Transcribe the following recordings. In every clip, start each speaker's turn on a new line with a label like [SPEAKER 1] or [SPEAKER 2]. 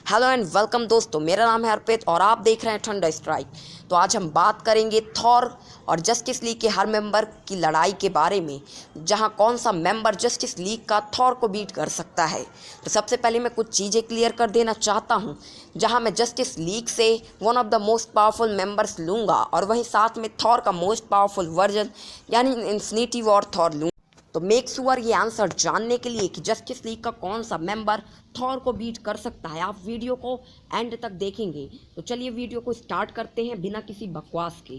[SPEAKER 1] Hello and welcome दोस्तों, मेरा नाम है अर्पित और आप देख रहे हैं थंडर स्ट्राइक। तो आज हम बात करेंगे थॉर और जस्टिस लीग के हर मेंबर की लड़ाई के बारे में, जहां कौन सा मेंबर जस्टिस लीग का थॉर को बीट कर सकता है। तो सबसे पहले मैं कुछ चीज़ें क्लियर कर देना चाहता हूं, जहां मैं जस्टिस लीग से one of the most powerful members लूँगा और वहीं साथ में थॉर का मोस्ट पावरफुल वर्जन यानी इन्फिनिटी वॉर थॉर लूँगा। तो मेक श्योर ये आंसर जानने के लिए कि जस्टिस लीग का कौन सा मेंबर थॉर को बीट कर सकता है, आप वीडियो को एंड तक देखेंगे। तो चलिए वीडियो को स्टार्ट करते हैं बिना किसी बकवास के।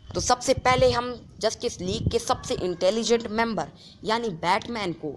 [SPEAKER 1] तो सबसे पहले हम जस्टिस लीग के सबसे इंटेलिजेंट मेंबर यानी बैटमैन को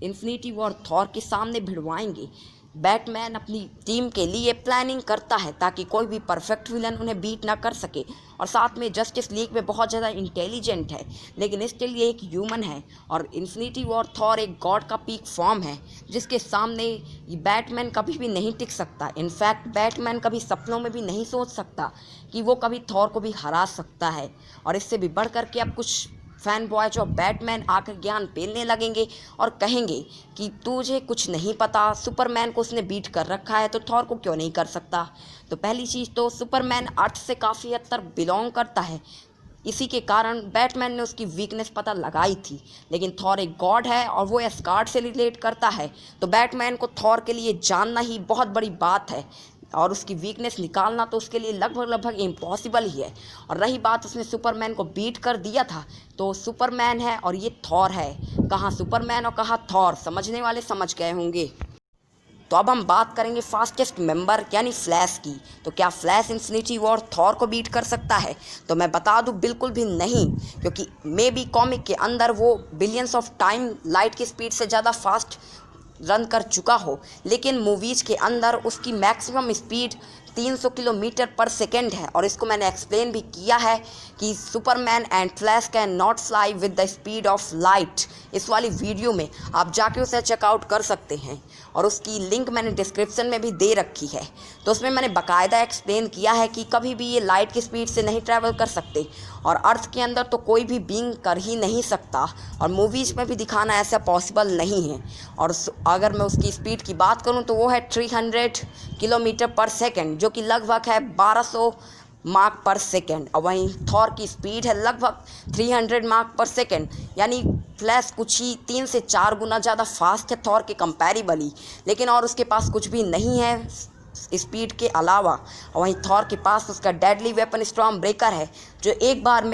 [SPEAKER 1] इन्फिनिटी वॉर थॉर के सामने भिड़वाएंगे। बैटमैन अपनी टीम के लिए प्लानिंग करता है ताकि कोई भी परफेक्ट विलन उन्हें बीट ना कर सके, और साथ में जस्टिस लीग में बहुत ज़्यादा इंटेलिजेंट है लेकिन स्टिल ये एक ह्यूमन है, और इन्फिनिटी वॉर थॉर एक गॉड का पीक फॉर्म है जिसके सामने बैटमैन कभी भी नहीं टिक सकता। इनफैक्ट बैटमैन कभी सपनों में भी नहीं सोच सकता कि वो कभी थॉर को भी हरा सकता है। और इससे भी बढ़ कर के अब कुछ फैन बॉय जो बैटमैन आकर ज्ञान पेलने लगेंगे और कहेंगे कि तुझे कुछ नहीं पता, सुपरमैन को उसने बीट कर रखा है तो थॉर को क्यों नहीं कर सकता। तो पहली चीज़ तो सुपरमैन अर्थ से काफ़ी हद तक बिलोंग करता है, इसी के कारण बैटमैन ने उसकी वीकनेस पता लगाई थी। लेकिन थॉर एक गॉड है और वो एस्गार्ड से रिलेट करता है, तो बैटमैन को थॉर के लिए जानना ही बहुत बड़ी बात है और उसकी वीकनेस निकालना तो उसके लिए लगभग इम्पॉसिबल ही है। और रही बात उसने सुपरमैन को बीट कर दिया था, तो सुपरमैन है और ये थॉर है, कहाँ सुपरमैन और कहाँ थॉर, समझने वाले समझ गए होंगे। तो अब हम बात करेंगे फास्टेस्ट मेंबर यानी फ्लैश की। तो क्या फ्लैश इन्फिनिटी वॉर थॉर को बीट कर सकता है? तो मैं बता दूं बिल्कुल भी नहीं, क्योंकि मे बी कॉमिक के अंदर वो बिलियंस ऑफ टाइम लाइट की स्पीड से ज़्यादा फास्ट रन कर चुका हो, लेकिन मूवीज़ के अंदर उसकी मैक्सिमम स्पीड 300 किलोमीटर पर सेकेंड है। और इसको मैंने एक्सप्लेन भी किया है कि Superman and flash can not fly with the speed of light. इस वाली वीडियो में आप जाके उसे चेकआउट कर सकते हैं और उसकी लिंक मैंने डिस्क्रिप्शन में भी दे रखी है। तो उसमें मैंने बाकायदा एक्सप्लेन किया है कि कभी भी ये लाइट की स्पीड से नहीं ट्रैवल कर सकते और अर्थ के अंदर तो कोई भी बीइंग कर ही नहीं सकता, और मूवीज़ में भी दिखाना ऐसा पॉसिबल नहीं है। और अगर मैं उसकी स्पीड की बात करूं तो वो है 300 किलोमीटर पर सेकेंड, जो कि लगभग है 1200 मार्क पर सेकेंड। और वहीं थॉर की स्पीड है लगभग 300 मार्क पर सेकेंड, यानी फ्लैश कुछ ही 3 से 4 गुना ज़्यादा फास्ट है थॉर के कंपैरेबली, लेकिन और उसके पास कुछ भी नहीं है स्पीड के अलावा। और वहीं थॉर के पास उसका डेडली वेपन स्टॉर्म ब्रेकर है, जो एक बार में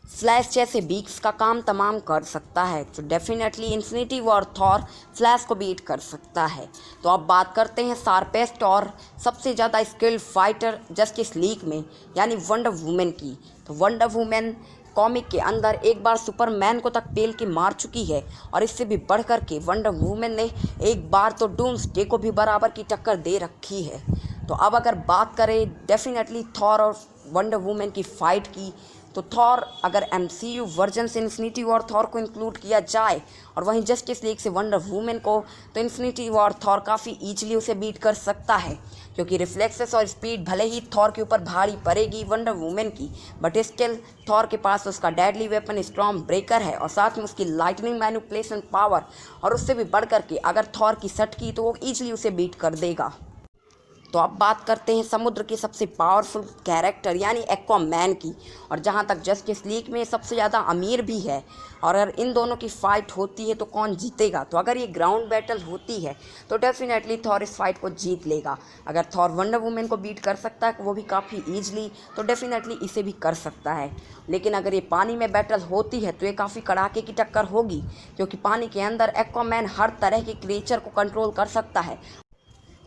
[SPEAKER 1] फ्लैश जैसे बीक्स का काम तमाम कर सकता है। तो definitely infinity war Thor flash को बीट कर सकता है। तो अब बात करते हैं शार्पेस्ट और सबसे ज़्यादा स्किल्ड फाइटर जस्टिस लीग में यानी वंडर वुमेन की। तो वंडर वुमेन कॉमिक के अंदर एक बार सुपरमैन को तक पेल के मार चुकी है, और इससे भी बढ़ कर के वंडर वुमेन ने एक बार तो डूम्सडे को भी बराबर की टक्कर दे रखी है। तो अब अगर बात करें डेफिनेटली थॉर और वंडर वुमेन की फ़ाइट की, तो थॉर अगर MCU वर्जन से इन्फिनिटी वॉर थॉर को इंक्लूड किया जाए और वहीं जस्टिस लीग से वंडर वुमेन को, तो इन्फिनिटी वॉर थॉर काफ़ी ईजिली उसे बीट कर सकता है, क्योंकि रिफ्लेक्सेस और स्पीड भले ही थॉर के ऊपर भारी पड़ेगी वंडर वुमेन की, बट स्टिल थॉर के पास उसका डेडली वेपन स्टॉर्म ब्रेकर है और साथ में उसकी लाइटनिंग मैनिपुलेशन पावर, और उससे भी बढ़ कर के अगर थॉर की सट की तो वो ईजिली उसे बीट कर देगा। तो अब बात करते हैं समुद्र के सबसे पावरफुल कैरेक्टर यानी एक्वामैन की, और जहाँ तक जस्टिस लीग में सबसे ज़्यादा अमीर भी है। और अगर इन दोनों की फ़ाइट होती है तो कौन जीतेगा? तो अगर ये ग्राउंड बैटल होती है तो डेफिनेटली थॉर इस फाइट को जीत लेगा। अगर थॉर वंडर वुमेन को बीट कर सकता है वो भी काफ़ी ईजिली, तो डेफिनेटली इसे भी कर सकता है। लेकिन अगर ये पानी में बैटल होती है तो ये काफ़ी कड़ाके की टक्कर होगी, क्योंकि पानी के अंदर एक्वामैन हर तरह के क्रिएचर को कंट्रोल कर सकता है,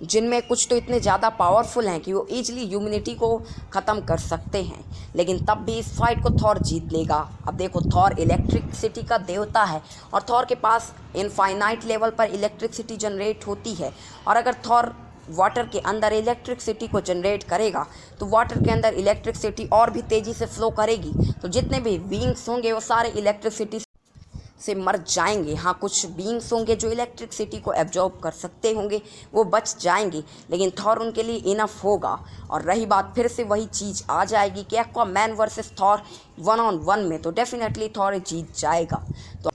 [SPEAKER 1] जिनमें कुछ तो इतने ज़्यादा पावरफुल हैं कि वो ईजिली ह्यूमैनिटी को ख़त्म कर सकते हैं। लेकिन तब भी इस फाइट को थॉर जीत लेगा। अब देखो, थॉर इलेक्ट्रिसिटी का देवता है और थॉर के पास इनफाइनाइट लेवल पर इलेक्ट्रिसिटी जनरेट होती है, और अगर थॉर वाटर के अंदर इलेक्ट्रिसिटी को जनरेट करेगा तो वाटर के अंदर इलेक्ट्रिसिटी और भी तेज़ी से फ्लो करेगी, तो जितने भी बीइंग्स होंगे वो सारे इलेक्ट्रिसिटी से मर जाएंगे। हाँ, कुछ बीइंग्स होंगे जो इलेक्ट्रिसिटी को एब्जॉर्ब कर सकते होंगे, वो बच जाएंगे, लेकिन थॉर उनके लिए इनफ होगा। और रही बात, फिर से वही चीज़ आ जाएगी कि एक्वामैन वर्सेस थॉर 1-on-1 में, तो डेफिनेटली थॉर जीत जाएगा। तो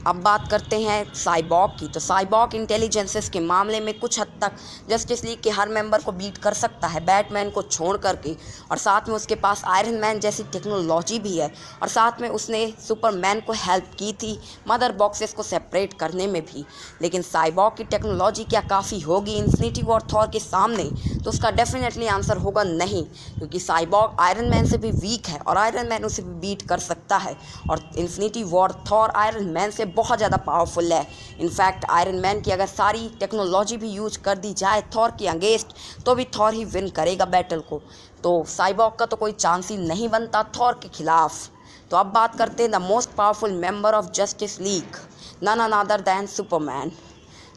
[SPEAKER 1] अब बात करते हैं साइबॉग की। तो साइबॉग इंटेलिजेंसेस के मामले में कुछ हद तक जस्टिस लीग के हर मेंबर को बीट कर सकता है बैटमैन को छोड़ करके, और साथ में उसके पास आयरन मैन जैसी टेक्नोलॉजी भी है, और साथ में उसने सुपरमैन को हेल्प की थी मदर बॉक्सेस को सेपरेट करने में भी। लेकिन साइबॉग की टेक्नोलॉजी क्या काफ़ी होगी इन्फिनिटी वॉर थॉर के सामने? तो उसका डेफिनेटली आंसर होगा नहीं, क्योंकि साइबॉग आयरन मैन से भी वीक है और आयरन मैन उसे भी बीट कर सकता है, और infinity war Thor iron man से बहुत ज़्यादा पावरफुल है। इनफैक्ट आयरन मैन की अगर सारी टेक्नोलॉजी भी यूज कर दी जाए थॉर के अगेंस्ट, तो भी थॉर ही विन करेगा बैटल को। तो साइबॉग का तो कोई चांस ही नहीं बनता थॉर के खिलाफ। तो अब बात करते हैं the most powerful member of Justice League, none other than Superman.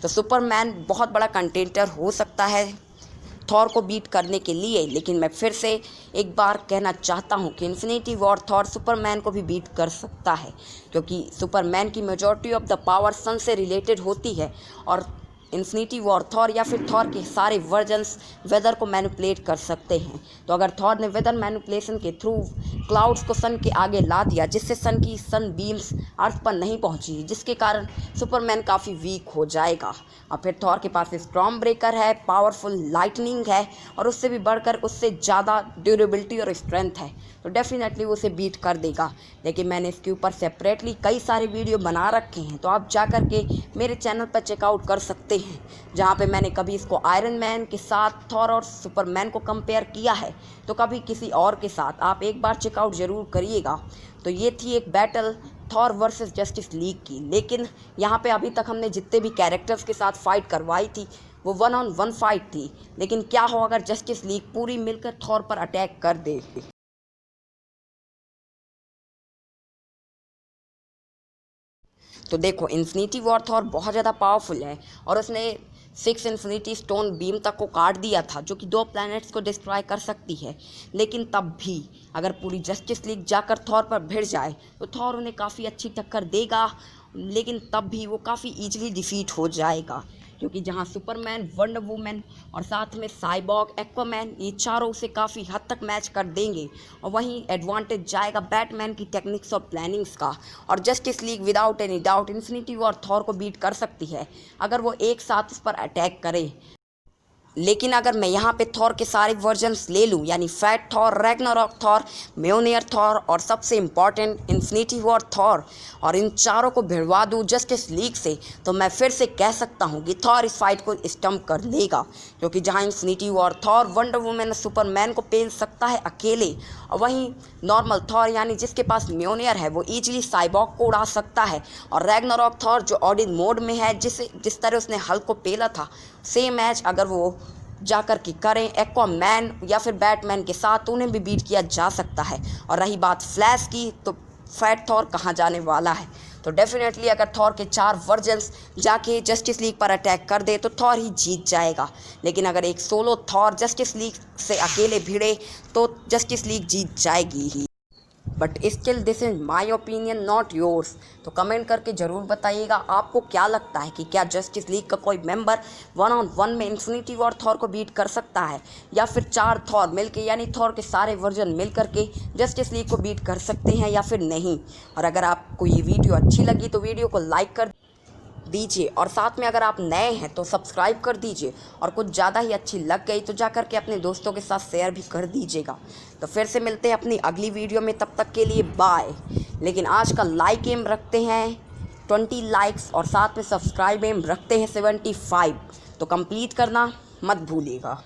[SPEAKER 1] तो सुपरमैन बहुत बड़ा कंटेंटर हो सकता है थॉर को बीट करने के लिए, लेकिन मैं फिर से एक बार कहना चाहता हूं कि इन्फिनिटी वॉर थॉर सुपरमैन को भी बीट कर सकता है, क्योंकि सुपरमैन की मेजॉरिटी ऑफ द पावर सन से रिलेटेड होती है, और इन्फिनिटी वॉर थॉर या फिर थॉर के सारे वर्जन्स वेदर को मैनिपुलेट कर सकते हैं। तो अगर थॉर ने वेदर मैनिपुलेशन के थ्रू क्लाउड्स को सन के आगे ला दिया, जिससे सन बीम्स अर्थ पर नहीं पहुंची, जिसके कारण सुपरमैन काफ़ी वीक हो जाएगा। और फिर थॉर के पास स्टॉर्म ब्रेकर है, पावरफुल लाइटनिंग है, और उससे भी बढ़कर उससे ज़्यादा ड्यूरेबिलिटी और स्ट्रेंथ है, तो डेफिनेटली वो उसे बीट कर देगा। लेकिन मैंने इसके ऊपर सेपरेटली कई सारे वीडियो बना रखे हैं, तो आप जा कर के मेरे चैनल पर चेकआउट कर सकते हैं, जहाँ पे मैंने कभी इसको आयरन मैन के साथ थॉर और सुपरमैन को कंपेयर किया है, तो कभी किसी और के साथ। आप एक बार चेकआउट ज़रूर करिएगा। तो ये थी एक battle Thor versus justice league की। लेकिन यहाँ पे अभी तक हमने जितने भी कैरेक्टर्स के साथ फाइट करवाई थी वो 1-on-1 फाइट थी, लेकिन क्या हो अगर जस्टिस लीग पूरी मिलकर थॉर पर अटैक कर दे? तो देखो, इन्फिनिटी वॉर थॉर बहुत ज़्यादा पावरफुल है, और उसने 6 इन्फिनिटी स्टोन बीम तक को काट दिया था, जो कि 2 प्लैनेट्स को डिस्ट्रॉय कर सकती है। लेकिन तब भी अगर पूरी जस्टिस लीग जाकर थॉर पर भिड़ जाए तो थॉर उन्हें काफ़ी अच्छी टक्कर देगा, लेकिन तब भी वो काफ़ी ईजिली डिफीट हो जाएगा, क्योंकि जहां सुपरमैन, वंडर वुमन और साथ में साइबॉग, एक्वामैन, ये चारों उसे काफ़ी हद तक मैच कर देंगे, और वहीं एडवांटेज जाएगा बैटमैन की टेक्निक्स और प्लानिंग्स का। और justice league without any doubt infinity war Thor को बीट कर सकती है अगर वो एक साथ उस पर अटैक करे। लेकिन अगर मैं यहाँ पे थॉर के सारे वर्जन्स ले लूँ, यानी फैट थॉर, रैग्नारॉक थॉर, म्योनियर थॉर और सबसे इम्पॉर्टेंट इन्फिनिटी वॉर थॉर, और इन चारों को भिड़वा दूँ जस्टिस लीग से, तो मैं फिर से कह सकता हूँ कि थॉर इस फाइट को स्टम्प कर लेगा। क्योंकि जहाँ infinity war Thor wonder woman और सुपरमैन को पेल सकता है अकेले, और वहीं नॉर्मल थॉर यानी जिसके पास म्योनियर है वो ईजिली साइबॉग को उड़ा सकता है, और रैग्नारॉक थॉर जो ऑडिन मोड में है, जिस तरह उसने हल्क को पेला था, सेम मैच अगर वो जाकर के करें एक्वामैन या फिर बैटमैन के साथ, तो उन्हें भी बीट किया जा सकता है। और रही बात फ्लैश की, तो फैट थॉर कहाँ जाने वाला है? तो डेफिनेटली अगर थॉर के 4 वर्जन्स जाके जस्टिस लीग पर अटैक कर दे तो थॉर ही जीत जाएगा। लेकिन अगर एक सोलो थॉर जस्टिस लीग से अकेले भिड़े तो जस्टिस लीग जीत जाएगी ही। But still this is my opinion, not yours. तो कमेंट करके ज़रूर बताइएगा आपको क्या लगता है कि क्या जस्टिस लीग का कोई मेंबर 1-on-1 में इन्फिनिटी वॉर थॉर को बीट कर सकता है, या फिर 4 थॉर मिलके यानी थॉर के सारे वर्जन मिल करके जस्टिस लीग को बीट कर सकते हैं या फिर नहीं। और अगर आपको ये वीडियो अच्छी लगी तो वीडियो को लाइक कर दीजिए, और साथ में अगर आप नए हैं तो सब्सक्राइब कर दीजिए, और कुछ ज़्यादा ही अच्छी लग गई तो जा कर के अपने दोस्तों के साथ शेयर भी कर दीजिएगा। तो फिर से मिलते हैं अपनी अगली वीडियो में, तब तक के लिए बाय। लेकिन आज का लाइक एम रखते हैं 20 लाइक्स, और साथ में सब्सक्राइब एम रखते हैं 75, तो कंप्लीट करना मत भूलिएगा।